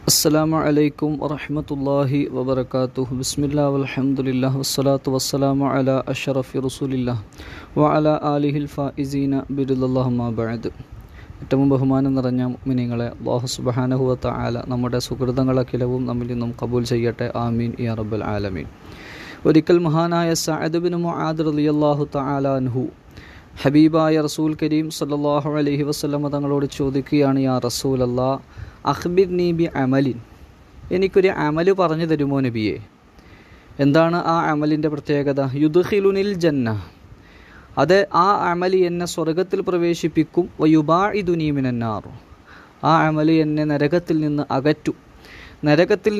അസ്സലാമു അലൈക്കും വറഹ്മത്തുള്ളാഹി വബറകാതുഹു. ബിസ്മില്ലാ വൽഹംദുലില്ലാഹ് വസ്സലാത്തു വസ്സലാമു അലാ അഷ്റഫി റസൂലില്ലാഹ് വഅലാ ആലിഹിൽ ഫായിസീന ബിറിദല്ലാഹി മാ ബഅദ്. ഏറ്റവും ബഹുമാനം നിറഞ്ഞ മുഅ്മിനീങ്ങളെ, അല്ലാഹു സുബ്ഹാനഹു വ തആല നമ്മുടെ സുകൃതങ്ങളൊക്കെലവും നമ്മിൽ നിന്നും കബൂൽ ചെയ്യട്ടെ. ആമീൻ യാ റബ്ബൽ ആലമീൻ. ഒരിക്കൽ മഹാനായ സഅദ് ബിൻ മുആദ് റളിയല്ലാഹു തആല അൻഹു ഹബീബായ റസൂൽ കരീം സല്ലല്ലാഹു അലൈഹി വസല്ലം തങ്ങളോട് ചോദിക്കുകയാണ്, യാ റസൂലല്ലാഹ് അഖ്ബിർനീ ബി അമലിൻ, എനിക്കൊരു അമല് പറഞ്ഞു തരുമോ നബിയെ? എന്താണ് ആ അമലിൻ്റെ പ്രത്യേകത? യുദ്ഖിലുനിൽ ജന്ന, അത് ആ അമല് എന്നെ സ്വർഗത്തിൽ പ്രവേശിപ്പിക്കും. വയുബാഇദുനീ മിനന്നാർ, ആ അമല് എന്നെ നരകത്തിൽ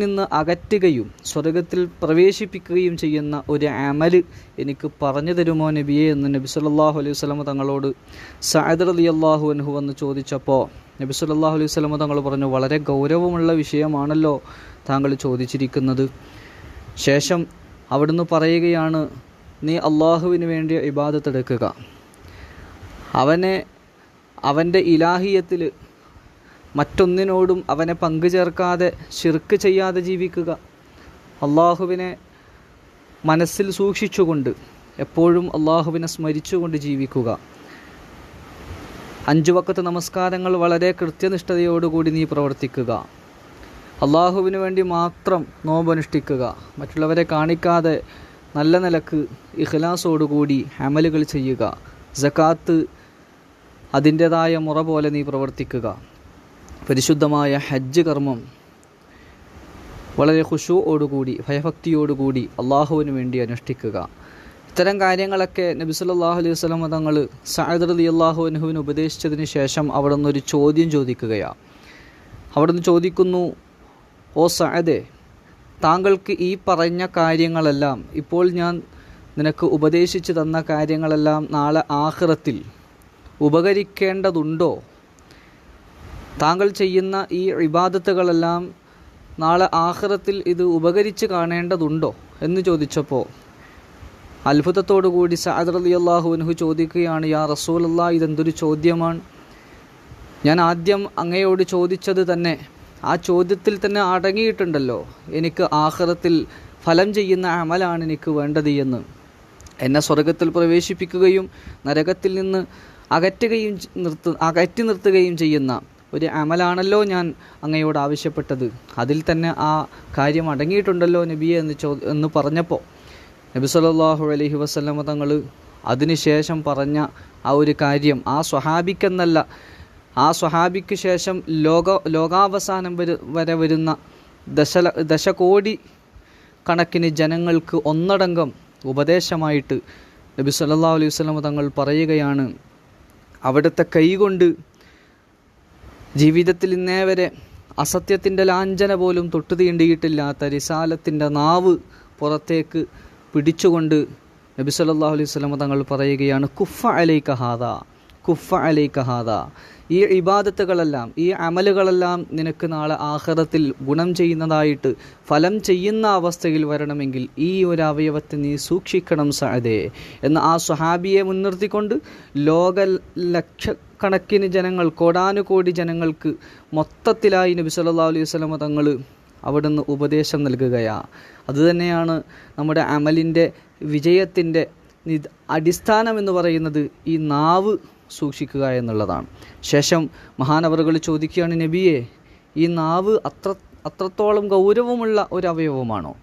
നിന്ന് അകറ്റുകയും സ്വർഗത്തിൽ പ്രവേശിപ്പിക്കുകയും ചെയ്യുന്ന ഒരു അമല് എനിക്ക് പറഞ്ഞു തരുമോ നബിയെ എന്ന് നബി സല്ലല്ലാഹു അലൈഹി വസല്ലം തങ്ങളോട് സഅദ് റളിയല്ലാഹു അൻഹു വന്ന് ചോദിച്ചപ്പോൾ നബി സല്ലല്ലാഹു അലൈഹി വസല്ലം തങ്ങൾ പറഞ്ഞു, വളരെ ഗൗരവമുള്ള വിഷയമാണല്ലോ താങ്കൾ ചോദിച്ചിരിക്കുന്നത്. ശേഷം അവിടുന്ന് പറയുകയാണ്, നീ അള്ളാഹുവിന് വേണ്ടി ഇബാദത്ത് എടുക്കുക, അവൻ്റെ ഇലാഹിയത്തിൽ മറ്റൊന്നിനോടും അവനെ പങ്കുചേർക്കാതെ ശിർക്ക് ചെയ്യാതെ ജീവിക്കുക, അള്ളാഹുവിനെ മനസ്സിൽ സൂക്ഷിച്ചുകൊണ്ട് എപ്പോഴും അള്ളാഹുവിനെ സ്മരിച്ചുകൊണ്ട് ജീവിക്കുക, 5 വഖത്ത് നമസ്കാരങ്ങൾ വളരെ കൃത്യനിഷ്ഠതയോടുകൂടി നീ പ്രവർത്തിക്കുക, അള്ളാഹുവിന് വേണ്ടി മാത്രം നോമ്പനുഷ്ഠിക്കുക, മറ്റുള്ളവരെ കാണിക്കാതെ നല്ല നിലക്ക് ഇഖ്ലാസോടുകൂടി അമലുകൾ ചെയ്യുക, സകാത്ത് അതിൻ്റേതായ മുറ പോലെ നീ പ്രവർത്തിക്കുക, പരിശുദ്ധമായ ഹജ്ജ് കർമ്മം വളരെ ഖുശൂഅോടുകൂടി ഭയഭക്തിയോടുകൂടി അള്ളാഹുവിന് വേണ്ടി അനുഷ്ഠിക്കുക. ഇത്തരം കാര്യങ്ങളൊക്കെ നബി സല്ലല്ലാഹു അലൈഹി വസല്ലം തങ്ങൾ സഅദ് റളിയല്ലാഹു അൻഹുവിന് ഉപദേശിച്ചതിന് ശേഷം അവിടുന്ന് ഒരു ചോദ്യം ചോദിക്കുകയാണ്. അവിടുന്ന് ചോദിക്കുന്നു, ഓ സഅദേ, താങ്കൾക്ക് ഈ പറഞ്ഞ കാര്യങ്ങളെല്ലാം, ഇപ്പോൾ ഞാൻ നിനക്ക് ഉപദേശിച്ചു തന്ന കാര്യങ്ങളെല്ലാം നാളെ ആഖിറത്തിൽ ഉപകരിക്കേണ്ടതുണ്ടോ? താങ്കൾ ചെയ്യുന്ന ഈ ഇബാദത്തുകളെല്ലാം നാളെ ആഖിറത്തിൽ ഇത് ഉപകരിച്ച് കാണേണ്ടതുണ്ടോ എന്ന് ചോദിച്ചപ്പോൾ അത്ഭുതത്തോടുകൂടി സഅദ് റളിയല്ലാഹു അൻഹു ചോദിക്കുകയാണ്, യാ റസൂലല്ലാഹ്, ഇതെന്തൊരു ചോദ്യമാണ്? ഞാൻ ആദ്യം അങ്ങയോട് ചോദിച്ചത് തന്നെ ആ ചോദ്യത്തിൽ തന്നെ അടങ്ങിയിട്ടുണ്ടല്ലോ, എനിക്ക് ആഖിറത്തിൽ ഫലം ചെയ്യുന്ന അമലാണ് എനിക്ക് വേണ്ടത് എന്ന്. എന്നെ സ്വർഗത്തിൽ പ്രവേശിപ്പിക്കുകയും നരകത്തിൽ നിന്ന് അകറ്റി നിർത്തുകയും ചെയ്യുന്ന ഒരു അമലാണല്ലോ ഞാൻ അങ്ങയോട് ആവശ്യപ്പെട്ടത്, അതിൽ തന്നെ ആ കാര്യം അടങ്ങിയിട്ടുണ്ടല്ലോ നബിയെ എന്ന് പറഞ്ഞപ്പോൾ നബി സല്ലല്ലാഹു അലൈഹി വസല്ലം തങ്ങൾ അതിനുശേഷം പറഞ്ഞ ആ ഒരു കാര്യം ആ സ്വഹാബിക്കെന്നല്ല, ആ സ്വഹാബിക്ക് ശേഷം ലോകാവസാനം വരെ വരുന്ന ദശകോടി കണക്കിന് ജനങ്ങൾക്ക് ഒന്നടങ്കം ഉപദേശമായിട്ട് നബി സല്ലല്ലാഹു അലൈഹി വസല്ലം തങ്ങൾ പറയുകയാണ്, അവിടുത്തെ കൈകൊണ്ട് ജീവിതത്തിൽ ഇന്നേ വരെ അസത്യത്തിൻ്റെ ലാഞ്ചന പോലും തൊട്ടു തീണ്ടിയിട്ടില്ലാത്ത റിസാലത്തിൻ്റെ നാവ് പുറത്തേക്ക് പിടിച്ചുകൊണ്ട് നബി സല്ലല്ലാഹു അലൈഹി വസല്ലം തങ്ങൾ പറയുകയാണ്, കുഫ അലൈക ഹാദാ, ഈ ഇബാദത്തുകളെല്ലാം, ഈ അമലുകളെല്ലാം നിനക്ക് നാളെ ആഖിറത്തിൽ ഗുണം ചെയ്യുന്നതായിട്ട് ഫലം ചെയ്യുന്ന അവസ്ഥയിൽ വരണമെങ്കിൽ ഈ ഒരു അവയവത്തെ നീ സൂക്ഷിക്കണം സഅദേ എന്ന് ആ സ്വഹാബിയെ മുൻനിർത്തിക്കൊണ്ട് ലക്ഷക്കണക്കിന് ജനങ്ങൾ, കോടാനുകോടി ജനങ്ങൾക്ക് മൊത്തത്തിലായി നബി സല്ലല്ലാഹു അലൈഹി വസല്ലം തങ്ങൾ അവിടുന്ന് ഉപദേശം നൽകുകയാണ്. അതുതന്നെയാണ് നമ്മുടെ അമലിൻ്റെ വിജയത്തിൻ്റെ അടിസ്ഥാനം എന്ന് പറയുന്നത്, ഈ നാവ് സൂക്ഷിക്കുക എന്നുള്ളതാണ്. ശേഷം മഹാനവറുകൾ ചോദിക്കുകയാണ്, നബിയെ, ഈ നാവ് അത്രത്തോളം ഗൗരവമുള്ള ഒരു അവയവമാണോ?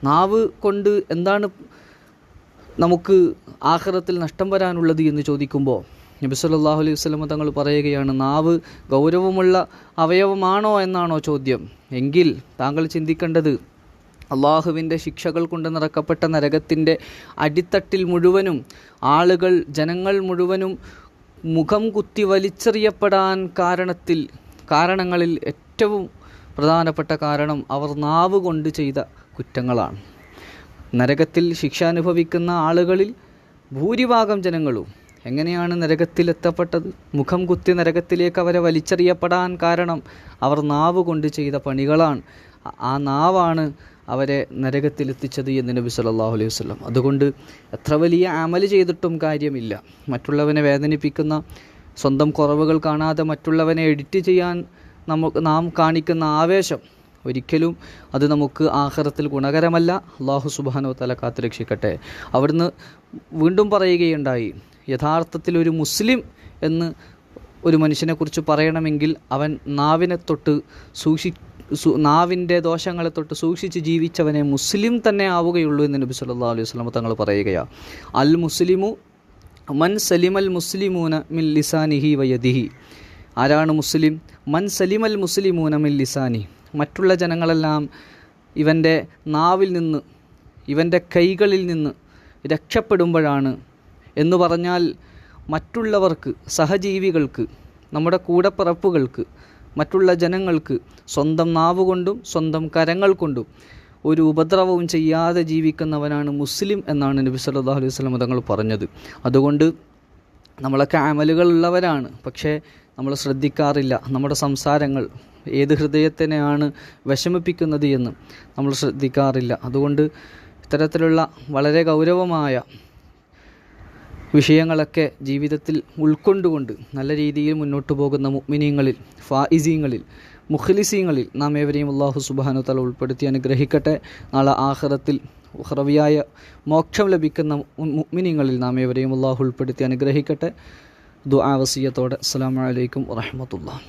നാവ് കൊണ്ട് എന്താണ് നമുക്ക് ആഖിറത്തിൽ നഷ്ടം വരാനുള്ളത് എന്ന് ചോദിക്കുമ്പോൾ നബി സല്ലല്ലാഹു അലൈഹി വസല്ലം തങ്ങൾ പറയുകയാണ്, നാവ് ഗൗരവമുള്ള അവയവമാണോ എന്നാണോ ചോദ്യം? എങ്കിൽ താങ്കൾ ചിന്തിക്കേണ്ടത്, അള്ളാഹുവിൻ്റെ ശിക്ഷകൾ കൊണ്ട് നിറക്കപ്പെട്ട നരകത്തിൻ്റെ അടിത്തട്ടിൽ മുഴുവനും ജനങ്ങൾ മുഴുവനും മുഖം കുത്തി വലിച്ചെറിയപ്പെടാൻ കാരണങ്ങളിൽ ഏറ്റവും പ്രധാനപ്പെട്ട കാരണം അവർ നാവ് കൊണ്ട് ചെയ്ത കുറ്റങ്ങളാണ്. നരകത്തിൽ ശിക്ഷ അനുഭവിക്കുന്ന ആളുകളിൽ ഭൂരിഭാഗം ജനങ്ങളും എങ്ങനെയാണ് നരകത്തിലെത്തപ്പെട്ടത്? മുഖം കുത്തി നരകത്തിലേക്ക് അവരെ വലിച്ചെറിയപ്പെടാൻ കാരണം അവർ നാവ് കൊണ്ട് ചെയ്ത പണികളാണ്. ആ നാവാണ് അവരെ നരകത്തിലെത്തിച്ചത് എന്ന് നബി സല്ലല്ലാഹു അലൈഹി വസല്ലം. അതുകൊണ്ട് എത്ര വലിയ അമല് ചെയ്തിട്ടും കാര്യമില്ല. മറ്റുള്ളവനെ വേദനിപ്പിക്കുന്ന, സ്വന്തം കുറവുകൾ കാണാതെ മറ്റുള്ളവനെ എഡിറ്റ് ചെയ്യാൻ നാം കാണിക്കുന്ന ആവേശം ഒരിക്കലും അത് നമുക്ക് ആഖിറത്തിൽ ഗുണകരമല്ല. അല്ലാഹു സുബ്ഹാനഹു വ തആല കാത്തുരക്ഷിക്കട്ടെ. അവിടുന്ന് വീണ്ടും പറയുകയുണ്ടായി, യഥാർത്ഥത്തിൽ ഒരു മുസ്ലിം എന്ന് ഒരു മനുഷ്യനെക്കുറിച്ച് പറയണമെങ്കിൽ അവൻ നാവിൻ്റെ ദോഷങ്ങളെ തൊട്ട് സൂക്ഷിച്ച് ജീവിച്ചവനെ മുസ്ലിം തന്നെ ആവുകയുള്ളൂ എന്ന് നബി സല്ലല്ലാഹു അലൈഹി വസല്ലം തങ്ങൾ പറയുകയാണ്. അൽ മുസ്ലിമു മൻ സലിമൽ മുസ്ലിമൂന മിൻ ലിസാനിഹി വയദിഹി. ആരാണ് മുസ്ലിം? മൻ സലിമൽ മുസ്ലിമൂന മിൻ ലിസാനി. മറ്റുള്ള ജനങ്ങളെല്ലാം ഇവൻ്റെ നാവിൽ നിന്ന്, ഇവൻ്റെ കൈകളിൽ നിന്ന് രക്ഷപ്പെടുമ്പോഴാണ്. എന്ന് പറഞ്ഞാൽ മറ്റുള്ളവർക്ക്, സഹജീവികൾക്ക്, നമ്മുടെ കൂടപ്പിറപ്പുകൾക്ക്, മറ്റുള്ള ജനങ്ങൾക്ക് സ്വന്തം നാവ് കൊണ്ടും സ്വന്തം കരങ്ങൾ കൊണ്ടും ഒരു ഉപദ്രവവും ചെയ്യാതെ ജീവിക്കുന്നവനാണ് മുസ്ലിം എന്നാണ് നബി സല്ലല്ലാഹു അലൈഹി വസല്ലം തങ്ങൾ പറഞ്ഞത്. അതുകൊണ്ട് നമ്മളൊക്കെ അമലുകളുള്ളവരാണ്, പക്ഷേ നമ്മൾ ശ്രദ്ധിക്കാറില്ല. നമ്മുടെ സംസാരങ്ങൾ ഏത് ഹൃദയത്തിനെയാണ് വിഷമിപ്പിക്കുന്നത് എന്ന് നമ്മൾ ശ്രദ്ധിക്കാറില്ല. അതുകൊണ്ട് ഇത്തരത്തിലുള്ള വളരെ ഗൗരവമായ വിഷയങ്ങളൊക്കെ ജീവിതത്തിൽ ഉൾക്കൊണ്ടുകൊണ്ട് നല്ല രീതിയിൽ മുന്നോട്ട് പോകുന്ന മുഅ്മിനീങ്ങളിൽ, ഫായിസീങ്ങളിൽ, മുഖ്ലിസീങ്ങളിൽ നാം ഏവരെയും അല്ലാഹു സുബ്ഹാനഹു വ തആല ഉൾപ്പെടുത്തി അനുഗ്രഹിക്കട്ടെ. നാളെ ആഖിറത്തിൽ ഉഖ്റവിയായ മോക്ഷം ലഭിക്കുന്ന മുഅ്മിനീങ്ങളിൽ നാം ഏവരെയും അല്ലാഹു ഉൾപ്പെടുത്തി അനുഗ്രഹിക്കട്ടെ. ദുആ വസിയത്തോടെ അസ്സലാമു അലൈക്കും വറഹ്മത്തുള്ളാഹി.